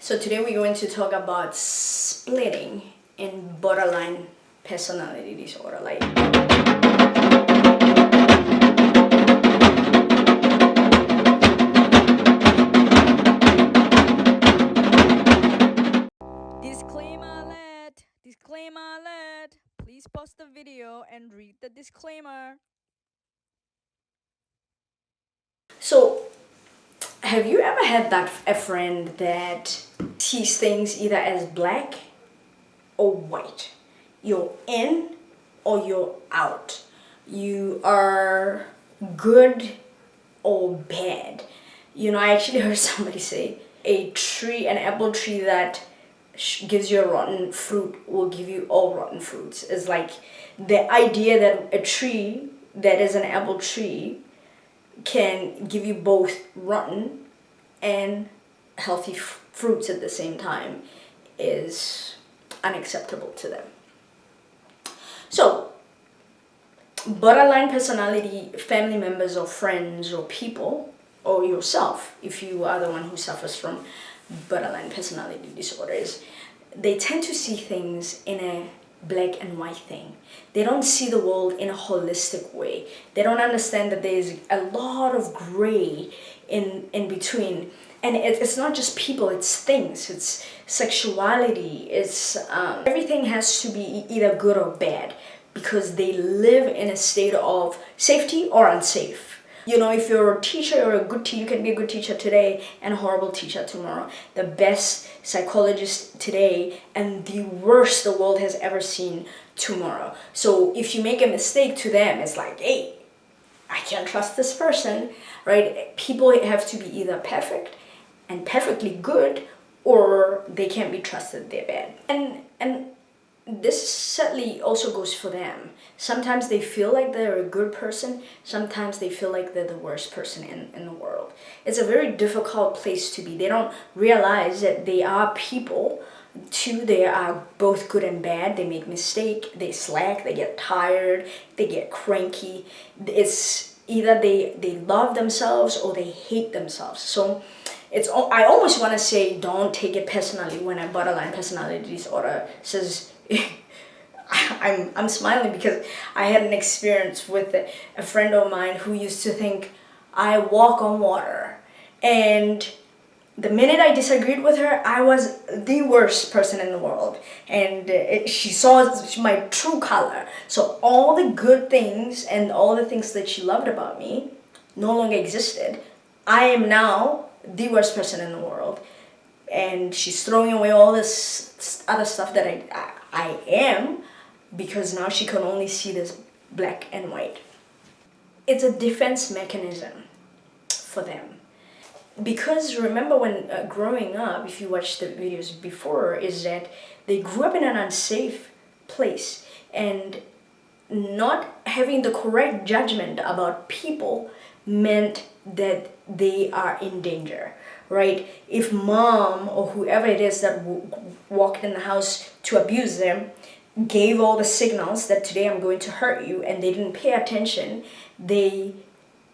So today we're going to talk about splitting in borderline personality disorder. Disclaimer alert. Please pause the video and read the disclaimer. So have you ever had a friend that sees things either as black or white? You're in or you're out. You are good or bad. I actually heard somebody say an apple tree that gives you a rotten fruit will give you all rotten fruits. It's like the idea that a tree that is an apple tree can give you both rotten and healthy fruits at the same time is unacceptable to them. So, borderline personality, family members or friends or people, or yourself, if you are the one who suffers from borderline personality disorders, they tend to see things in a black and white thing. They don't see the world in a holistic way. They don't understand that there's a lot of gray in between. And it's not just people, it's things, it's sexuality, it's everything has to be either good or bad because they live in a state of safety or unsafe. If you're a teacher or a good teacher, you can be a good teacher today and a horrible teacher tomorrow. The best psychologist today and the worst the world has ever seen tomorrow. So if you make a mistake to them, it's like, hey, I can't trust this person, right? People have to be either perfect and perfectly good, or they can't be trusted, they're bad. And this certainly also goes for them. Sometimes they feel like they're a good person, sometimes they feel like they're the worst person in the world. It's a very difficult place to be. They don't realize that they are people too. They are both good and bad. They make mistakes, they slack, they get tired, they get cranky. It's either they love themselves or they hate themselves. So I almost want to say don't take it personally when a borderline personality disorder says I'm smiling because I had an experience with a friend of mine who used to think I walk on water, and the minute I disagreed with her, I was the worst person in the world, and she saw my true color. So all the good things and all the things that she loved about me no longer existed. I am now the worst person in the world, and she's throwing away all this other stuff that I am, because now she can only see this black and white. It's a defense mechanism for them. Because remember when growing up, if you watch the videos before, is that they grew up in an unsafe place, and not having the correct judgment about people meant that they are in danger, right? If mom or whoever it is that walked in the house to abuse them gave all the signals that today I'm going to hurt you, and they didn't pay attention, they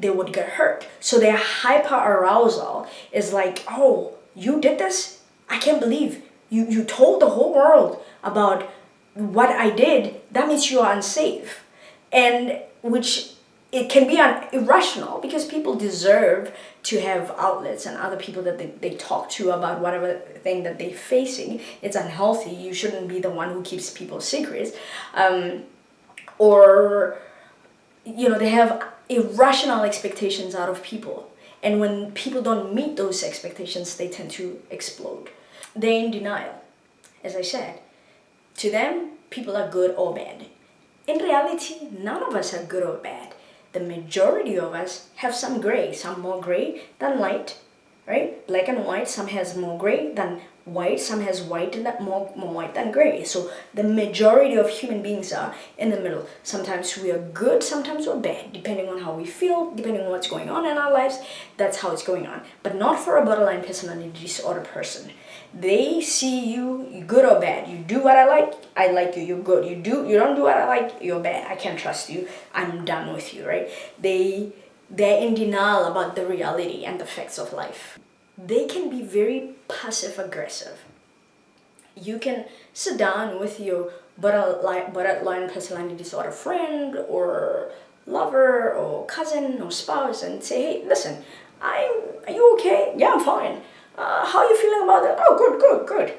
would get hurt. So their hyper arousal is like, oh, you did this? I can't believe you told the whole world about what I did. That means you are unsafe. And which it can be irrational, because people deserve to have outlets and other people that they talk to about whatever thing that they're facing. It's unhealthy. You shouldn't be the one who keeps people's secrets. Or they have irrational expectations out of people. And when people don't meet those expectations, they tend to explode. They're in denial. As I said, to them, people are good or bad. In reality, none of us are good or bad. The majority of us have some gray, some more gray than light, right? Black and white, some has more gray than white, some has white and more white than gray. So the majority of human beings are in the middle. Sometimes we are good, sometimes we're bad, depending on how we feel, depending on what's going on in our lives. That's how it's going on. But not for a borderline personality disorder person. They see you good or bad. You do what I like you, you're good. You don't do what I like, you're bad. I can't trust you, I'm done with you, right? They're in denial about the reality and the facts of life. they can be very passive aggressive. You can sit down with your borderline personality disorder friend or lover or cousin or spouse and say, hey, listen, are you okay? Yeah, I'm fine. How are you feeling about that? Oh, good.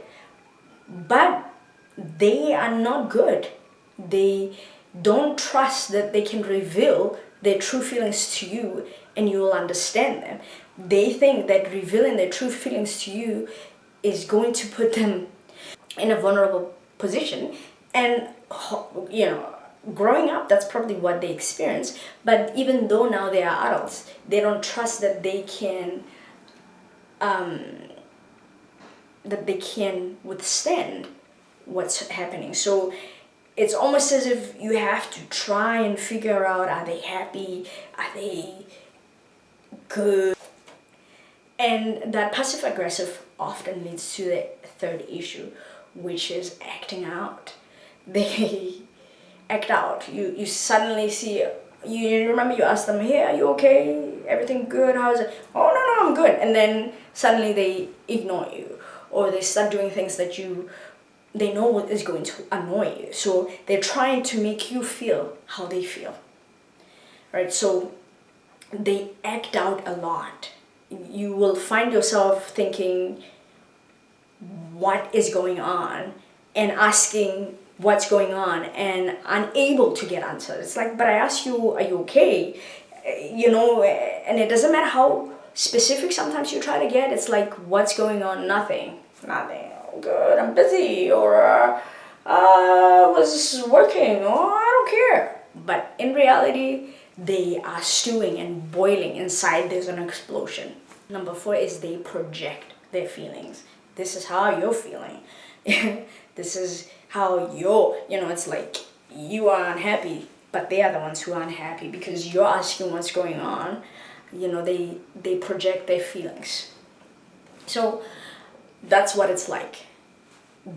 But they are not good. They don't trust that they can reveal their true feelings to you and you will understand them. They think that revealing their true feelings to you is going to put them in a vulnerable position. And, growing up, that's probably what they experience. But even though now they are adults, they don't trust that they can withstand what's happening. So it's almost as if you have to try and figure out, are they happy? Are they good? And that passive aggressive often leads to the third issue, which is acting out. They act out. You suddenly see, you remember you ask them, hey, are you okay? Everything good? How's it? Oh, no, I'm good. And then suddenly they ignore you, or they start doing things that they know what is going to annoy you. So they're trying to make you feel how they feel, right? So they act out a lot. You will find yourself thinking, what is going on? And asking what's going on and unable to get answers. It's like, but I asked you, are you okay? And it doesn't matter how specific sometimes you try to get. It's like, what's going on? Nothing. Good, I'm busy, or was working, or I don't care. But in reality, they are stewing and boiling inside. There's an explosion. Number 4 is they project their feelings. This is how you're feeling. This is how it's like you are unhappy, but they are the ones who are unhappy because you're asking what's going on. They project their feelings. So that's what it's like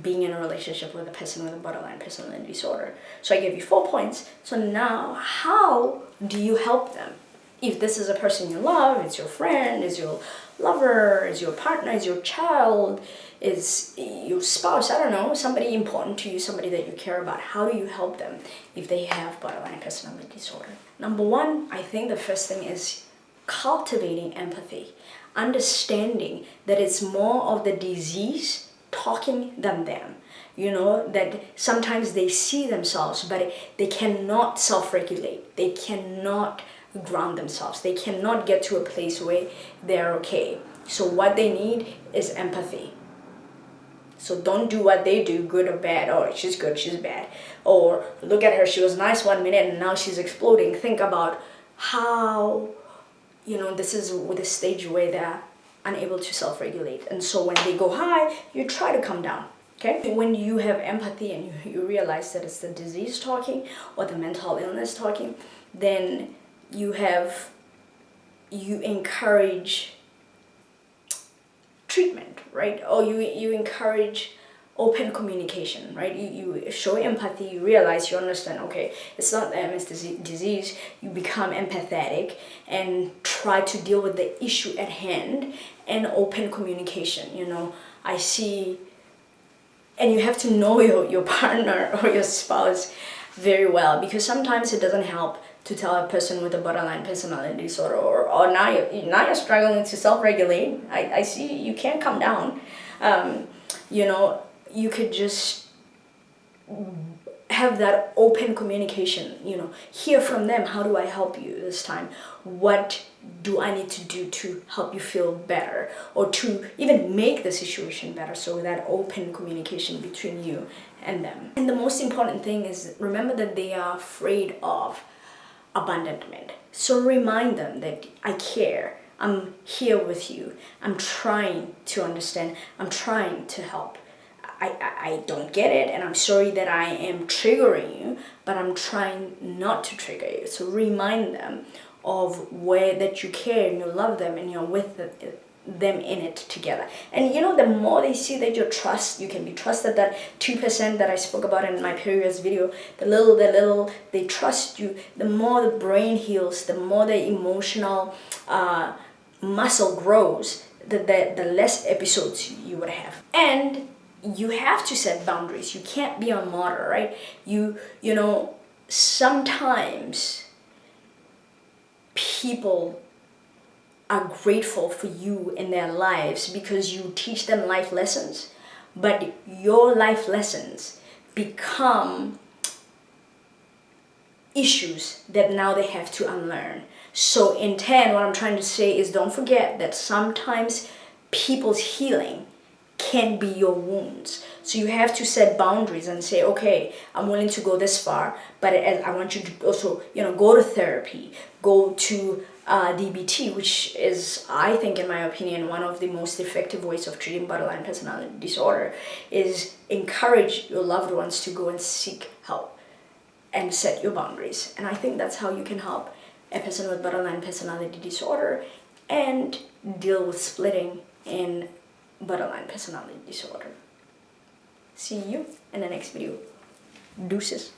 being in a relationship with a person with a borderline personality disorder. So I gave you 4 points. So now, how do you help them? If this is a person you love, it's your friend, is your lover, is your partner, is your child, is your spouse, I don't know, somebody important to you, somebody that you care about, how do you help them if they have borderline personality disorder? Number 1, I think the first thing is cultivating empathy, understanding that it's more of the disease talking than them. That sometimes they see themselves, but they cannot self-regulate. They cannot ground themselves. They cannot get to a place where they're okay. So what they need is empathy. So don't do what they do, good or bad. Oh, she's good, she's bad. Or look at her, she was nice 1 minute and now she's exploding. Think about how, this is the stage where they're unable to self-regulate. And so when they go high, you try to come down. Okay? When you have empathy and you realize that it's the disease talking or the mental illness talking, then you encourage treatment, right? Or you encourage open communication, right? You show empathy, you realize, you understand, okay, it's not the MS disease. You become empathetic and try to deal with the issue at hand and open communication. I see, and you have to know your partner or your spouse very well, because sometimes it doesn't help to tell a person with a borderline personality disorder, or now you're struggling to self-regulate. I see you can't come down. You could just have that open communication, hear from them. How do I help you this time? What do I need to do to help you feel better, or to even make the situation better? So that open communication between you and them. And the most important thing is, remember that they are afraid of abandonment. So remind them that I care. I'm here with you. I'm trying to understand. I'm trying to help. I don't get it, and I'm sorry that I am triggering you, but I'm trying not to trigger you. So remind them of where that you care and you love them and you're with them in it together. And the more they see that you can be trusted, that 2% that I spoke about in my previous video, the little they trust you, the more the brain heals, the more the emotional muscle grows, the less episodes you would have. And you have to set boundaries. You can't be a martyr, right? You know, sometimes people are grateful for you in their lives because you teach them life lessons, but your life lessons become issues that now they have to unlearn. So in 10, what I'm trying to say is, don't forget that sometimes people's healing can be your wounds. So you have to set boundaries and say, okay, I'm willing to go this far, but I want you to also, go to therapy, go to DBT, which is, I think, in my opinion, one of the most effective ways of treating borderline personality disorder, is encourage your loved ones to go and seek help and set your boundaries. And I think that's how you can help a person with borderline personality disorder and deal with splitting in borderline personality disorder. See you in the next video. Deuces.